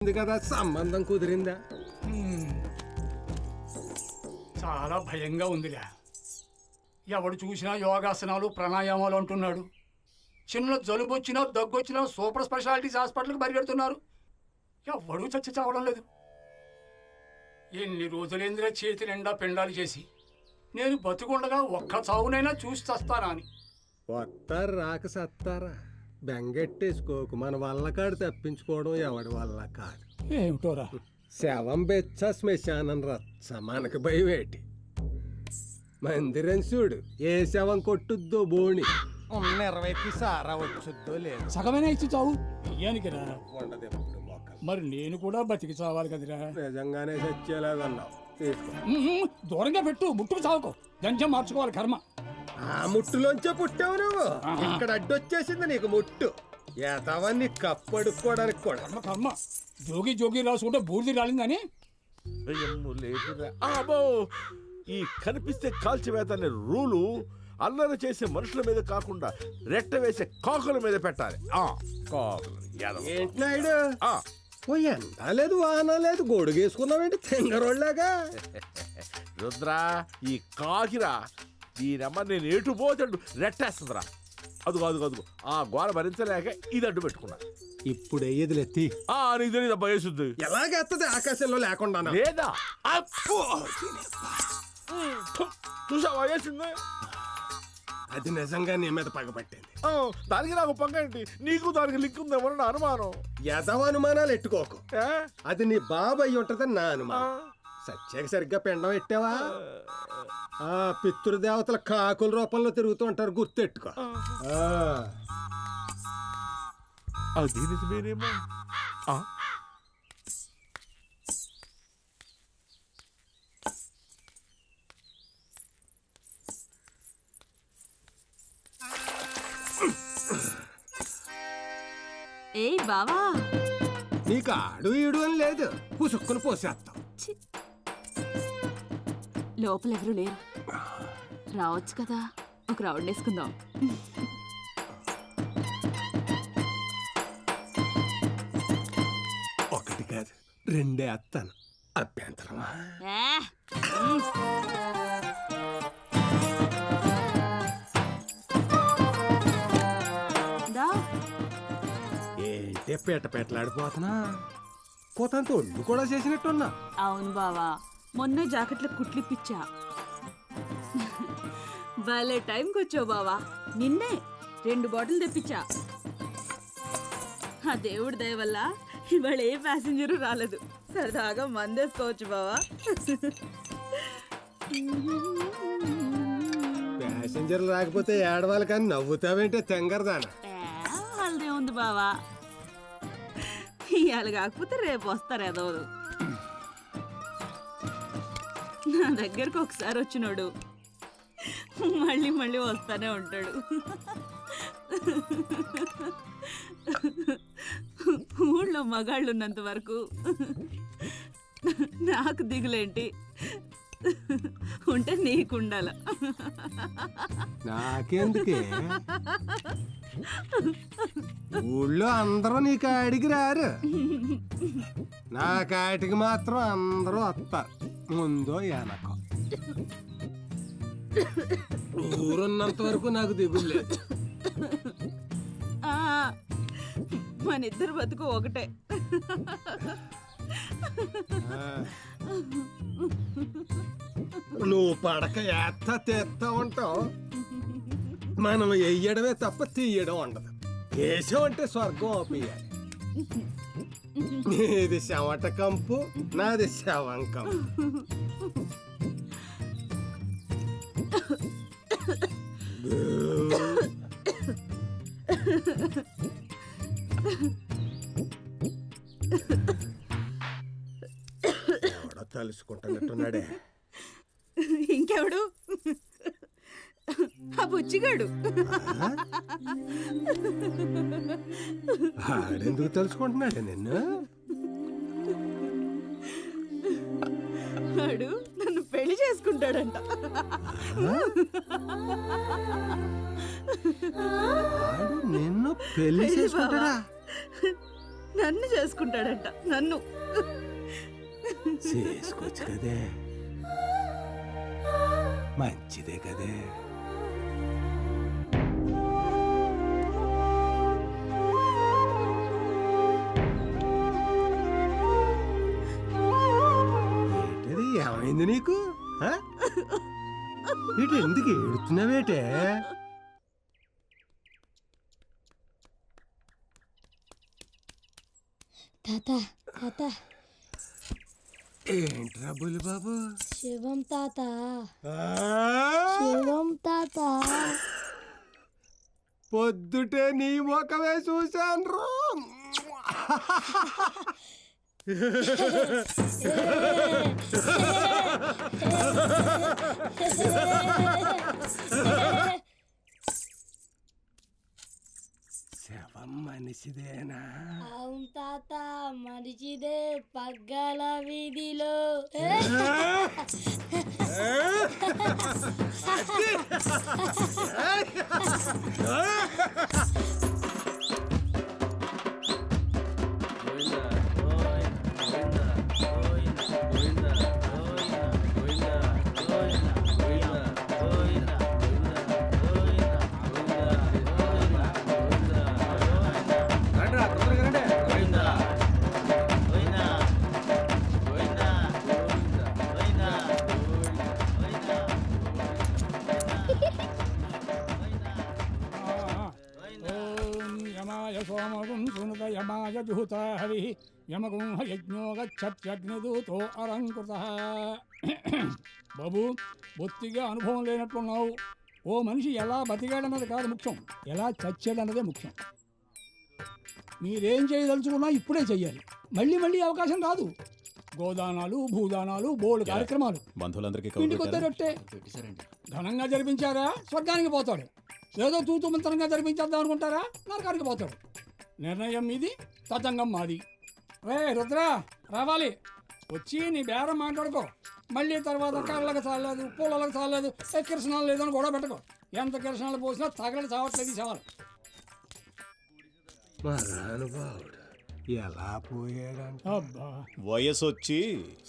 కదా సంబంధం కుదిరిందా? చాలా భయంగా ఉందిలే. ఎవడు చూసినా యోగాసనాలు ప్రాణాయామాలు అంటున్నాడు. చిన్న జలుబు వచ్చినా దగ్గు వచ్చినా సూపర్ స్పెషాలిటీస్ హాస్పిటల్కి పరిగెడుతున్నారు. ఎవడు చచ్చి చావడం లేదు. ఎన్ని రోజులేందిరా చేతి నిండా పిండాలు చేసి నేను బతుకుండగా ఒక్క చావునైనా చూసి చస్తానా అని. వస్తారు రాక సత్తారా, బెంగెట్టేసుకోకు. మన వల్ల కాడు తప్పించుకోవడం ఎవడి వల్ల కాదు. ఏమిటోరా శవం బెచ్చ శ్మశానం రచ్చ, మనకి భయమేటి. మందిరం చూడు, ఏ శవం కొట్టుద్దో బోణి. ఉన్న 20కి సారా వచ్చుద్దో లేదు. సగమైనా ఇచ్చి చావు బియ్యానికి రా. ఉండదు ఎప్పుడు మొక్కలు. మరి నేను కూడా బతికి చావాలి కదరా. నిజంగానే చచ్చేలాగన్నావు. తీసుకో. దూరంగా పెట్టు, ముట్టుకు చావుకో. గంజం మార్చుకోవాలి కర్మ. ఆ ముట్టులోంచే పుట్టావు నువ్వు. ఇక్కడ అడ్డొచ్చేసింది నీకు ముట్టు. ఏతవన్నీ కప్పడుకోవడానికి కూడా. కర్మ కర్మ. జోగి జోగి రాసుకుంటే బూర్ది రాలిందని. అబ్బో, ఈ కనిపిస్తే కాల్చివేతనే రూలు అల్లరి చేసే మనుషుల మీద కాకుండా రెట్ట వేసే కాకుల మీద పెట్టాలి. కాకులు ఏంటి నాయుడు? ఓ ఎండ లేదు వాన లేదు, గొడుగేసుకున్నావేంటి తెంగరోళ్ళగా? రుద్రా, ఈ కాకిరా దీనమ్మ నేను ఎటు పోతాడు రెట్టేస్తుందిరా. అదుగు అదుగు అదుగు ఆ గోడ భరించలేక ఇది అడ్డు పెట్టుకున్నా. ఇప్పుడు అయ్యేదిలెత్తి నీకు తెలియదు అబ్బా వేసుద్ది. ఎలాగెత్తది ఆకాశంలో లేకుండా? లేదా చూసావా వేసింది? అది నిజంగా నీ మీద పగపట్టింది. దానికి నాకు పక్క ఏంటి? నీకు దానికి లింక్ ఉందేమో నా అనుమానం. ఎదవ అనుమానాలు ఎట్టుకోకు. అది నీ బాబు అయ్యి ఉంటదని నా అనుమానం. సత్యాక సరిగ్గా పిండం పెట్టావా? ఆ పితృదేవతల కాకుల రూపంలో తిరుగుతూ ఉంటారు, గుర్తెట్టుకో. అది నిజమేనేమో. ఏయ్ బావా, నీకు ఆడు ఈడు అని లేదు, పుసుక్కుని పోసేస్తాం. లోపలెవరూ లేరు, రావచ్చు కదా, ఒక రౌండ్ వేసుకుందాం. ఒకటి కాదు రెండే అత్తాను, అభ్యంతరమా? ఏంటే పేట పెట్టలాడిపోతున్నా? కోతంత ఒళ్ళు కూడా చేసినట్టున్నా. అవును బావా, మొన్న జాకెట్లో కుట్లిప్పించా. భలే టైంకి వచ్చావు బావా. నిన్నే 2 బాటిల్ తెప్పించా. ఆ దేవుడి దయ వల్ల ఇవాళ ఏ ప్యాసింజరు రాలేదు. సరదాగా మందేసుకోవచ్చు బావా. ప్యాసింజర్లు రాకపోతే ఏడవాలి కానీ నవ్వుతావేంటే తెంగరదానా? వాళ్ళదే ఉంది బావా, ఇవాళ కాకపోతే రేపు వస్తారు ఏదో. నా దగ్గరకు ఒకసారి వచ్చినోడు మళ్ళీ మళ్ళీ వస్తానే ఉంటాడు. ఊళ్ళో మగాళ్ళు ఉన్నంత వరకు నాకు దిగులేంటి, ఉంటే నీకుండాల. నాకెందుకే? ఊళ్ళో అందరూ నీ కాడికి రారు, నా కాటికి మాత్రం అందరూ వస్తారు, ముందో వెనకో. ఊరున్నంత వరకు నాకు దిగులేదు. మన ఇద్దరు బతుకు ఒకటే. నువ్వు పడక ఎత్తా తెస్తా ఉంటావు, మనం వెయ్యడమే తప్ప తీయడం ఉండదు. కేశం అంటే స్వర్గం ఆపేయాలి. నీది శవట కంపు, నాది శవం కంపు. ఎవడో తలుసుకుంటున్నట్టున్నాడే. ఇంకెవడు? ఆ బుచ్చిగాడు. ఆడెందుకు తెలుసుకుంటున్నాడే నిన్ను? వాడు నన్ను పెళ్లి చేసుకుంటాడంట. నిన్ను పెళ్లి చేసుకుంటాడా? నన్ను చేసుకుంటాడంట, నన్ను. చేసుకోవచ్చు కదే, మంచిదే కదే. ఏంటది, ఏమైంది నీకు? ఆ? ఇటు ఎందుకు ఏడుతున్నావేటే? తాత తాత ఏంట్రా బుల్లి బాబు? శివం తాత ఆ? శివం తాత పొద్దుటే నీ ముఖమే చూశాను. శవం మనిషిదేనా? అవును తాత మనిషిదే, పగ్గాల వీధిలో. సోమగుం సునుత యమాయ జుహుత హవి యమగుంహ యజ్ఞో గచ్చత్యగ్నిదూతో అలంకృత. బాబు, బొత్తిగా అనుభవం లేనట్టున్నావు. ఓ మనిషి ఎలా బతికాడన్నది కాదు ముఖ్యం, ఎలా చచ్చాడన్నదే ముఖ్యం. మీరేం చేయదలుచుకున్నా ఇప్పుడే చెయ్యాలి, మళ్ళీ మళ్ళీ అవకాశం రాదు. గోదానాలు, భూదానాలు, బోల్డ్ కార్యక్రమాలు, బంధువులందరికీ ఇంటికి వచ్చేటట్టే ఘనంగా జరిపించారా స్వర్గానికి పోతాడు, ఏదో తూతు మంత్రంగా జరిపించేద్దాం అనుకుంటారా నరకానికి పోతాడు. నిర్ణయం మీది, తతంగం మాది. రే రుద్ర, రావాలి, వచ్చి నీ బేరం మాట్లాడుకో. మళ్ళీ తర్వాత కళ్ళకి చాలేదు, పూలలకు చాలేదు, కిరసనాలు లేదని గొడవ పెట్టుకో. ఎంత కిరసనాలు పోసినా తగలడి చావట్లేదు ఈ సవాలు. మహానుభావుడు ఎలా పోయాడంట? అబ్బా, వయసు వచ్చి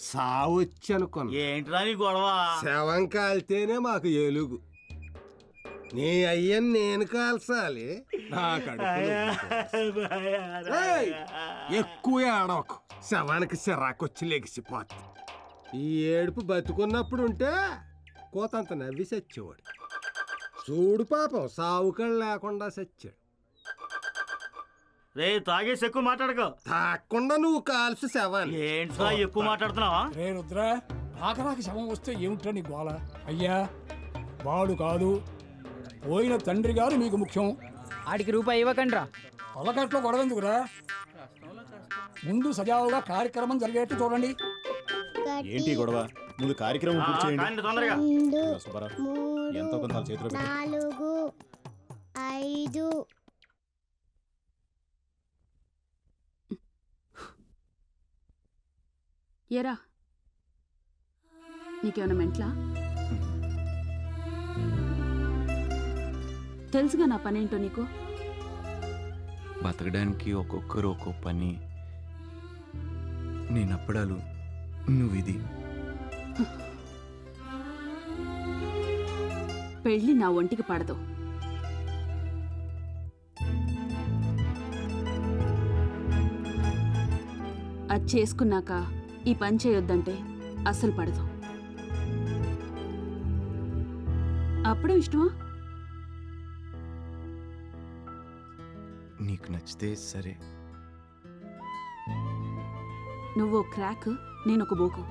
సావొచ్చి అనుకున్నా. ఏంట్రా నీ గొడవ? శవం కాలితేనే మాకు ఎలుగు. నీ అయ్యని నేను కాల్చాలి, నా కడుపులో. ఏయ్, ఎక్కువ ఏడవకు, శవానికి సిరాకొచ్చి లెగిసిపోతుంది. ఈ ఏడుపు బతుకున్నప్పుడు ఉంటే కోతంత నవ్వి చచ్చేవాడు. చూడు పాపం, సావుకళ్ళు లేకుండా చచ్చాడు. రే తాగేసి ఎక్కువ మాట్లాడుకో. తాకుండా నువ్వు కాల్సి శవాన్ని. ఏంట్రా ఎక్కువ మాట్లాడుతున్నావా? రే రుద్ర, ఆఖరాకి శవం వస్తే ఏమిట్రా నీ గోల? అయ్యా, వాడు కాదు, పోయిన తండ్రి గారు మీకు ముఖ్యం. ఆడికి రూపాయి ఇవ్వకండ్రా. పొలకట్లో గొడవెందుకురా? ముందు సజావుగా కార్యక్రమం జరిగేట్టు చూడండి. ఏంటి గొడవ? ముందు కార్యక్రమం పూర్తి చేయండి. కానీ తొందరగా. సుబ్బారావు, ఎంతో కొంత వాళ్ళ చేతిలో పెట్టు. 4 5 ఎరా, నీకేమైనా మెంట్లా? తెలుసుగా నా పనేంటో నీకు. బతకడానికి ఒక్కొక్కరు ఒక్కో పని. నేనప్పడాలు, నువ్విది. పెళ్ళి నా ఒంటికి పడదు. అది చేసుకున్నాక ఈ పని చేయొద్దంటే అస్సలు పడదు. అప్పుడే ఇష్టమా? నీకు నచ్చితే సరే. నువ్వు క్రాక్, నేనొక బోకు.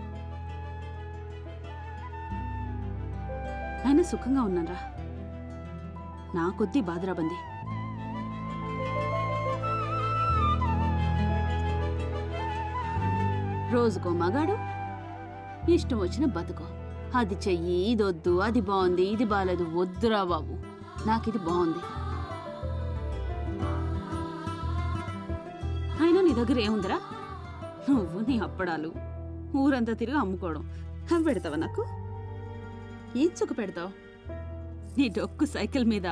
అయినా సుఖంగా ఉన్నానరా. నా కొద్దీ బాధరాబంది. రోజుకో మగాడు, ఇష్టం వచ్చిన బతుకో. అది చెయ్యి, ఇది వద్దు, అది బాగుంది, ఇది బాగాలేదు. వద్దురా బాబు, నాకిది బాగుంది. అయినా నీ దగ్గర ఏముందిరా? నువ్వు నీ అప్పడాలు ఊరంతా తిరిగి అమ్ముకోవడం. అవి పెడతావా నాకు? ఏం చుక్క పెడతావు? నీ డొక్కు సైకిల్ మీద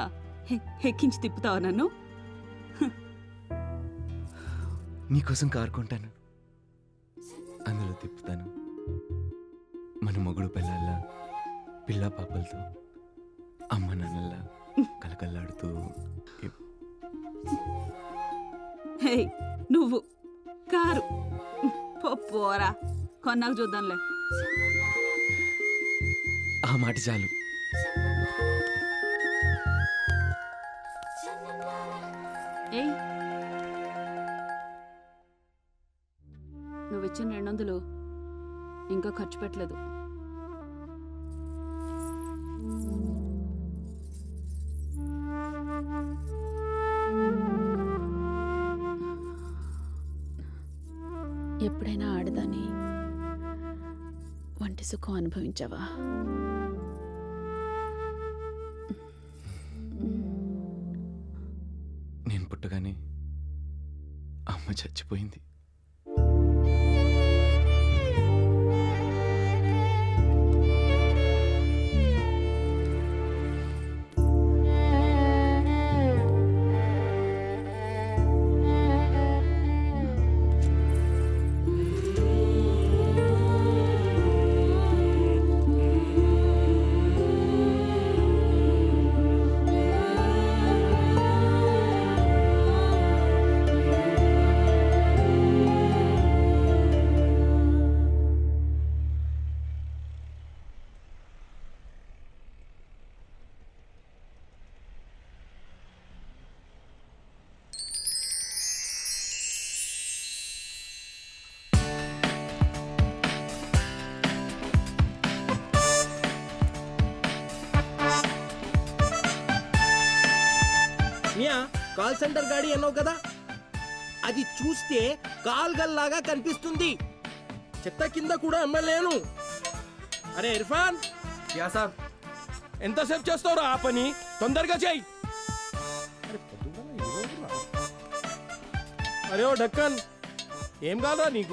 ఎక్కించి తిప్పుతావా నన్ను? నీకోసం కారు కొంటాను, అందులో తిప్పుతాను. మన మొగుడు పిల్లల్లా పిల్ల పాపలతో అమ్మ నాన్నల్లా కలకల్లాడుతూ హే నువ్వు కారు పోరా కొన్నాక చూద్దాంలే. ఆ మాట చాలు. ఏయ్ నువ్వు ఇచ్చిన 200 ఇంకా ఖర్చు పెట్టలేదు. ఎప్పుడైనా ఆడదాని వంటి సుఖం అనుభవించావా? నేను పుట్టగానే అమ్మ చచ్చిపోయింది. మియా కాల్ సెంటర్ గాడి అన్నావు కదా, అది చూస్తే కాల్ గల్లాగా కనిపిస్తుంది. చెత్త కింద కూడా అమ్మలేను. అరే ఇర్ఫాన్, యా సాబ్. ఎంతసేపు చేస్తావురా ఆ పని? తొందరగా చెయ్యి. అరే ఓ డక్కన్, ఏం కావాలా నీకు?